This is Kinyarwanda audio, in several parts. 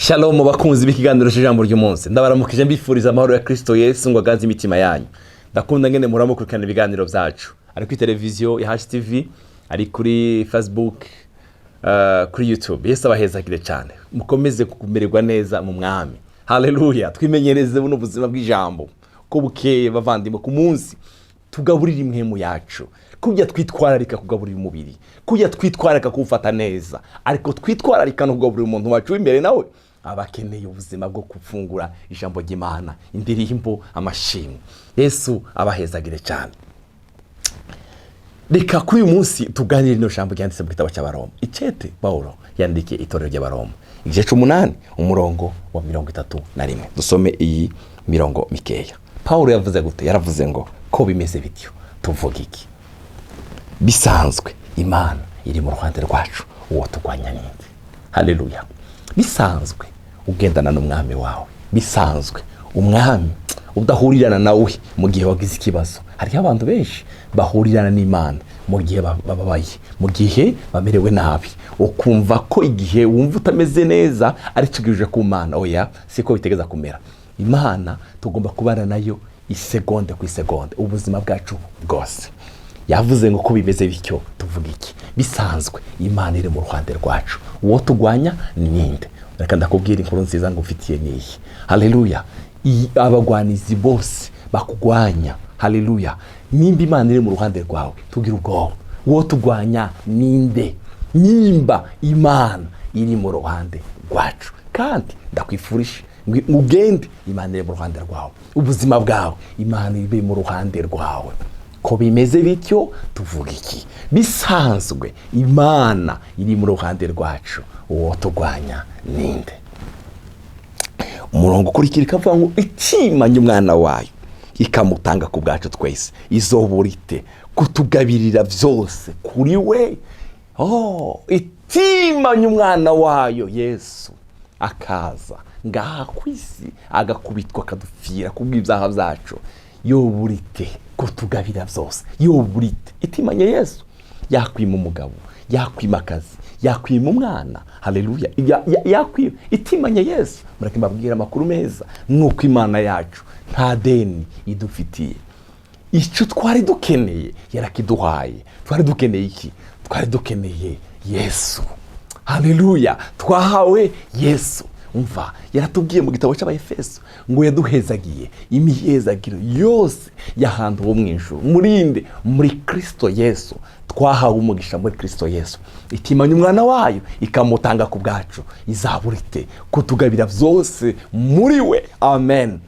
Shalom bakunzi b'ikiganiro cy'ijambo ry'umunsi. Ndabaramukije mbifuriza amahoro ya Kristo Yesu ngo agaze imitima yanyu. Ndakunda ngene muramukurikirana ibiganiro byacu. Ari kuri televiziyo ya HTV, ari kuri Facebook, kuri YouTube. Yesu abahezagire cyane. Mukomeze kumererwa neza mu mwami. Haleluya. Twimenyereze buno buzima bw'ijambo. Ko bukeye bavandimwe ku munsi tugaburira impemu yacu. Kujya twitwararika kugaburira umubiri. Kujya twitwararika kufata neza. Ariko twitwararika no kugaburira umuntu wacu imbere nawe. Abakeneye ubuzima bwo kufungura ijambo ry'Imana, indirimbo, amashimwe. Yesu abahezagire cyane. Reka kuri uyu munsi tuganire no jambo ryanditse mu gitabo cy'Abaroma. Icete Paulo yandikiye itorero ry'Abaroma. Igice 8 umurongo wa 31. Dusome iyi mirongo mikeya. Paulo yavuze gute? Yaravuze ngo ko bimeze bityo tuvuga iki? Bisanzwe Imana iri mu ruhande rwacu, uwo tugwanya ninde? Haleluya. Bisanzwe ugendana n'umwami wawe. Bisanzwe umwami udahurirana nawe mu gihe wagize ikibazo. Hari abantu benshi bahurirana n'Imana mu gihe bababaye, mu gihe bamerewe nabi. Ukumva ko igihe wumva utameze neza ari cigije ku Mana. Oya, siko bitegeza kumera. Imana tugomba kubana nayo isegonde ku isegonde ubuzima bwacu bwose. Yavuze ngo ko bimeze bityo tuvuga iki? Bisanzwe Imana iri mu ruhande rwacu, uwo tugwanya ninde? Reka ndakubwira inkuru nziza ngufitiye niyi. Haleluya. Abagwanizi bose bakugwanya, haleluya, nimba Imana iri mu ruhande rwawe tugira ubwoba. Uwo tugwanya ninde? Nimba Imana iri mu ruhande rwacu, kandi ndakwifurisha ugende Imana iri mu ruhande rwawe, ubuzima bwawe Imana iri mu ruhande rwawe. Ko bimeze bityo tuvuga iki? Bisanzwe Imana iri mu ruhande rwacu, uwo tugwanya ninde? Umurongo ukurikira ikavuga ngo itimanye umwana wayo ikamutanga ku bwacu twese, izoburite kutugabirira byose kuri we. Itimanye umwana wayo Yesu akaza ngaha kwisi agakubitwa akadupfira kubw'ibyaha byacu. Yoburite kutugabira byose, yoburite. Itimanye Yesu yakwima umugabo, yakwima akazi, yakwima umwana. Haleluya. Yakwima. Itimanye Yesu. Mureke mbabwira amakuru meza nuko Imana yacu nta deni idufitiye. Icyo twari dukeneye yarakiduhaye. Twari dukeneye iki? Twari dukeneye Yesu. Haleluya. Twahawe Yesu. Umva, yaratubwiye mu gitabo cy'Abaefeso ngo yaduhezagiye imihezagiro yose y'ahantu ho mu ijuru. Murinde muri Kristo Yesu. Twahawe umugisha muri Kristo Yesu. Itimanye umwana wayo ikamutanga ku bwacu, izaburite kutugabira byose muri we. Amen.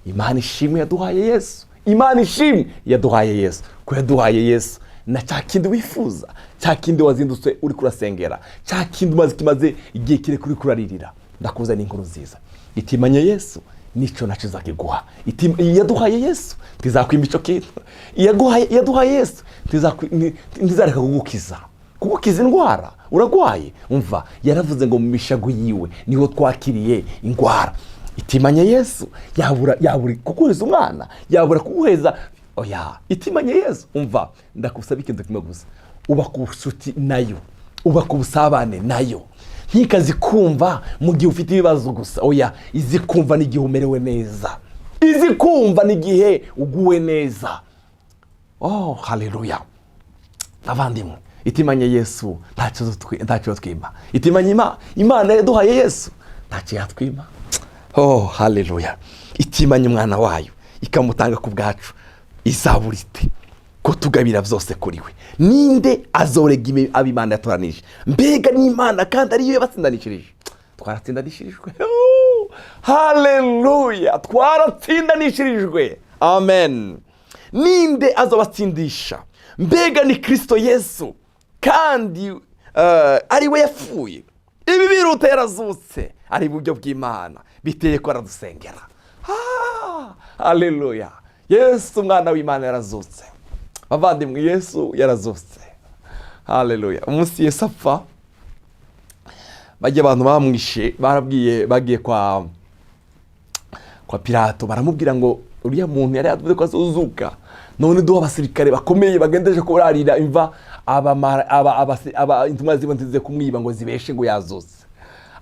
Imana ishimwe yaduhaye Yesu. Imana ishimwe yaduhaye Yesu. Ko yaduhaye Yesu na cya kindi wifuza, cya kindi wazindutse uri kurasengera, cya kindi kimaze igihe kire kuri kuraririra. Ndakuza n'inkuru nziza. Itimanye Yesu nico naco zakiguha. Yaduhaye Yesu tizakwimba ico kintu. Yaduhaye Yesu ntizareka kugukiza indwara uragwaye. Umva, yaravuze ngo mu mishago yiwe niho twakiriye indwara. Itimanye Yesu yabura kuguheza umwana, yabura kuguheza. Oya, itimanye Yesu. Umva, ndakusaba ikintu kimwe gusa, uba ku nshuti nayo, uba ku busabane nayo. Ntikazi kumva mu gihe ufite ibibazo gusa. Oya, izi kumva n'igihe umerewe neza, izi kumva n'igihe uguwe neza. Haleluya. Abandimwe, itimanye Yesu ntacyo twima. Itimanye Imana yaduhaye Yesu ntacyo yatwima. Haleluya. Itimanye umwana wayo ikamutanga ku bwacu, izaburite ko tugabira byose kuri we. Ninde azorega ab'Imana yatoranije? Mbega n'Imana kandi ariyo yabatsindanishirije. Twaratsindanishirijwe. Haleluya. Twaratsindanishirijwe. Amen. Ninde azobatsindisha? Mbega ni Kristo Yesu, kandi ari we yapfuye. Ibi biruta yarazutse, ari buryo bw'Imana, biteye ko aradusengera. Haleluya. Yesu umwana w'Imana yarazutse. Abandimwe, Yesu yarazutse. Haleluya. Umunsi Yesu apfa, bajye abantu bamwishe bagiye kwa Pilato, baramubwira ngo uriya muntu yari yavuze ko azuzuka, none duha abasirikare bakomeye bagendeje kurarira imva intumwa ziba ntize kumwiba ngo zibeshe ngo yazutse.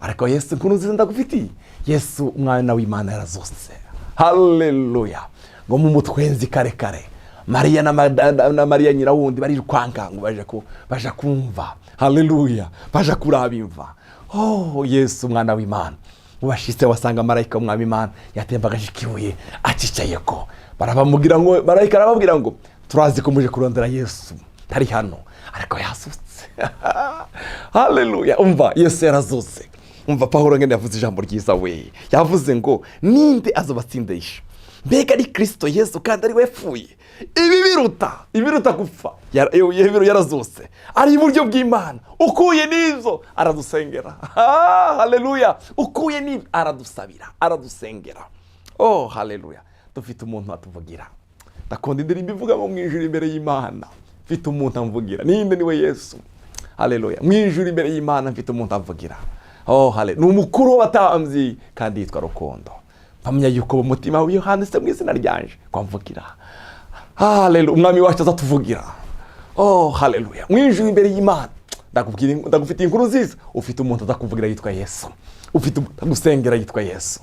ariko Yesu inkuru nziza ndagufitiye, Yesu umwana w'Imana yarazutse. Haleluya. Ngo mu mutwenzi kare kare Mariya na Mariya nyina wundi barirukwanka ngo baje kumva. Haleluya. Baje kuraba imva. Oh, Yesu umwana w'Imana ubashitse wasanga marayika w'umwami Imana yatembaga ikibuye acicaye ko barabamubwira ngo marayika arababwira ngo turazi ko muje kurondera Yesu tari hano, ariko yasutse. Haleluya. Umva Yesu yarazutse. Umva Pawulo ngene yavuze ijambo ryiza we, yavuze ngo ninde azobatsindisha? Mbega ari Kristo Yesu kandi ari wepfuye. Ibiruta gupfa. Yarazutse. Ari iburyo bw'Imana. Ukuye n'ivyo aradusengera. Haleluya. Ukuye n'ivyo aradusabira, aradusengera. Oh, haleluya. Dufite umuntu atuvugira. Ndakunda indirimbo ivuga ngo mwijuru imbere y'Imana mfite umuntu amvugira. Ninde? Niwe Yesu. Haleluya. Mwijuru imbere y'Imana mfite umuntu amvugira. Oh, haleluya. N'umukuru w'abatambyi kandi yitwa Rukundo. Pamya yuko umutima wiyo handitse mu izina ryanje kwamvugira. Haleluya. Umwami wacu azatuvugira. Oh, haleluya. Mwijuru imbere y'Imana ndagufitiye inkuru nziza. Ufite umuntu azakuvugira yitwa Yesu. Ufite gusengera yitwa Yesu.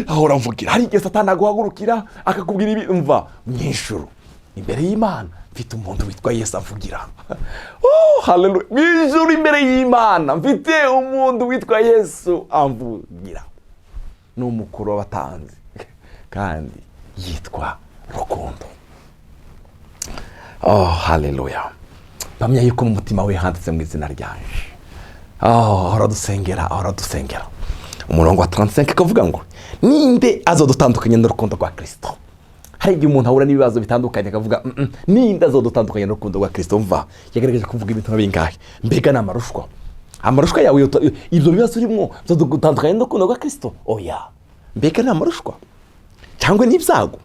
Ahora mvugira. Hari igihe Satani aguhagurukira akakubwira ibi. Umva mwijuru imbere y'Imana mfite umuntu witwa Yesu avugira. Oh, haleluya. Mwijuru imbere y'Imana mfite umuntu witwa Yesu amvugira. N'umukuru w'abatanzi kandi yitwa Rukundo. Oh, haleluya. Pamya yuko mu mutima we handitse mu izina ryanje. Oh, aradusengera. Umurongo wa 35 kavuga ngo ninde azodutandukanya n'urukundo rwa Kristo? Hari igihe umuntu ahura n'ibibazo bitandukanye akavuga ninde azodutandukanya n'urukundo rwa Kristo? Mva yagerageje kuvuga ibintu bingahe. Mbega amarushwa yawe ibyo bibazo urimo bizodutandukanya n'urukundo rwa Kristo? Oya. Mbega n'amarushwa cyangwa n'ibyago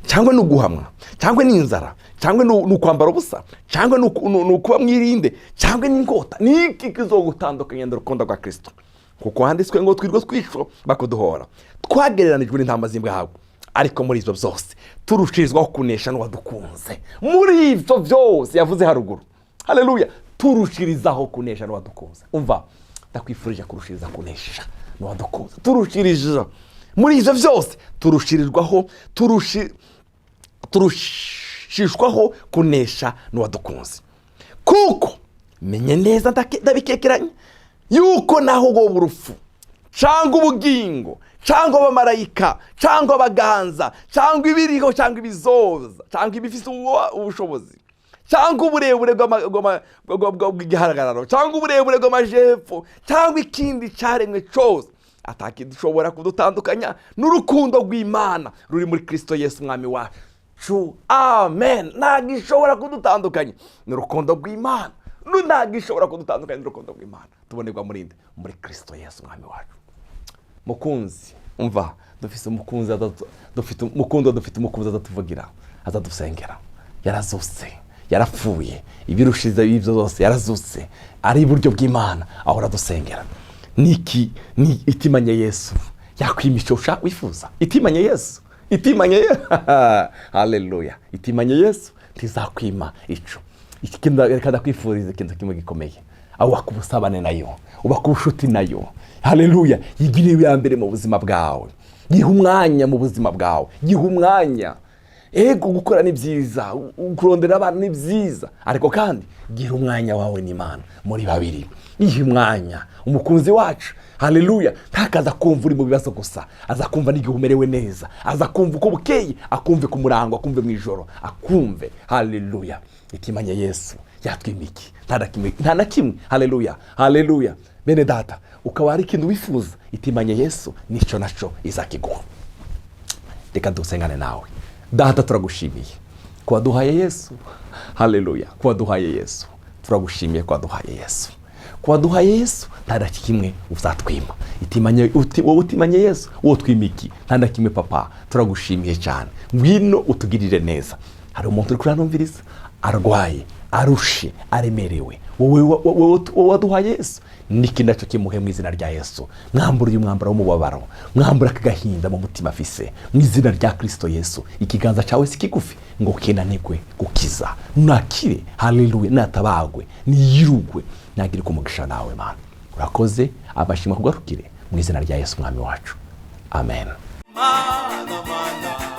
cyangwa n'uguhamwa cyangwa n'inzara cyangwa n'ukwambara ubusa cyangwa n'ukuba mwirinde cyangwa n'ingota, niki kizogutandukanya n'urukundo rwa Kristo? Kuko handitswe ngo twirwa twisho bakuduhora, twagereranijwe n'intama z'imbwa, ariko muri ibyo byose turushirizwaho kunesha n'uwadukunze. Muri ibyo byose yavuze haruguru. Haleluya. Turushirizaho kunesha n'uwadukunze. Umva ndakwifurije kurushiriza kunesha n'uwadukunze. Turushiriza muri ibyo byose turushirizwaho turushishwaho kunesha n'uwadukunze. Kuko menye neza ndabikekeranya yuko naho ubwo urupfu cyangwa ubugingo cyangwa abamarayika cyangwa abaganza cyangwa ibiriho cyangwa ibizoza cyangwa ibifite ubushobozi cyangwa uburebure bw'igihagararo cyangwa uburebure bw'amajepfo cyangwa ikindi cyaremwe cyose atakidushobora kudutandukanya n'urukundo rw'Imana ruri muri Kristo Yesu umwami wacu. Amen. Ntagishobora kudutandukanya n'urukundo rw'Imana. Ntagishobora kudutandukanya n'urukundo rw'Imana. Tubonerwa muri Kristo Yesu umwami wacu. Mukunzi, umva dufite umukunzi azatuvugira, azadusengera. Yarazutse, yarapfuye, ibirushiriza ibyo byose yarazutse, ari iburyo bw'Imana ahora dusengera. Niki ni itimanye Yesu yakwimishosha wifuza? Itimanye Yesu, haleluya. Itimanye Yesu tizakwima ico. Ikinda reka ndakwifuriza ikintu kimwe gikomeye, aho wakubusabane nayo, ubakubushuti nayo. Haleluya. Yigire ya mbere mu buzima bwawe, yiha umwanya mu buzima bwawe, yiha umwanya. Ego gukora ni byiza, kurondera abantu ni byiza, ariko kandi gira umwanya wawe n'Imana muri babiri. Yiha umwanya umukunzi wacu. Haleluya. Ntakaza kumva uri mu bibazo gusa, aza kumva n'igihe umerewe neza, aza kumva uko bukeye, akumve ku murango, akumve mu ijoro, akumve. Haleluya. Itimanye Yesu yatwimiki nta na kimwe. Haleluya, haleluya. Bene data, ukaba ari ikintu wifuza, itimanye Yesu nico naco izakiguha. Reka dusengane nawe. Data, turagushimiye kwa duhaye Yesu. Haleluya. Kwa duhaye Yesu, turagushimiye kwa duhaye Yesu. Kwa duhaye Yesu nta kimwe uzatwima. Itimanye utimanye Yesu uwo twimiki nta kimwe. Papa, turagushimiye cyane. Ngwino utugirire neza. Hari umuntu uri kuranumviriza arwaye, arushe, aremerewe, wowe waduhaye Yesu niki naco kimuhe mu izina rya Yesu. Mwambura uyu mwambaro w'umubabaro, mwambura akagahinda mu mutima afise mu izina rya Kristo Yesu. Ikiganza cyawe sikigufi ngo kenanirwe gukiza, nakire. Haleluya. Natabagwe, niyirugwe, nagire kumugisha nawe Mana. urakoze, abashima kugarukire mu izina rya Yesu umwami wacu, amen. Mana, mana.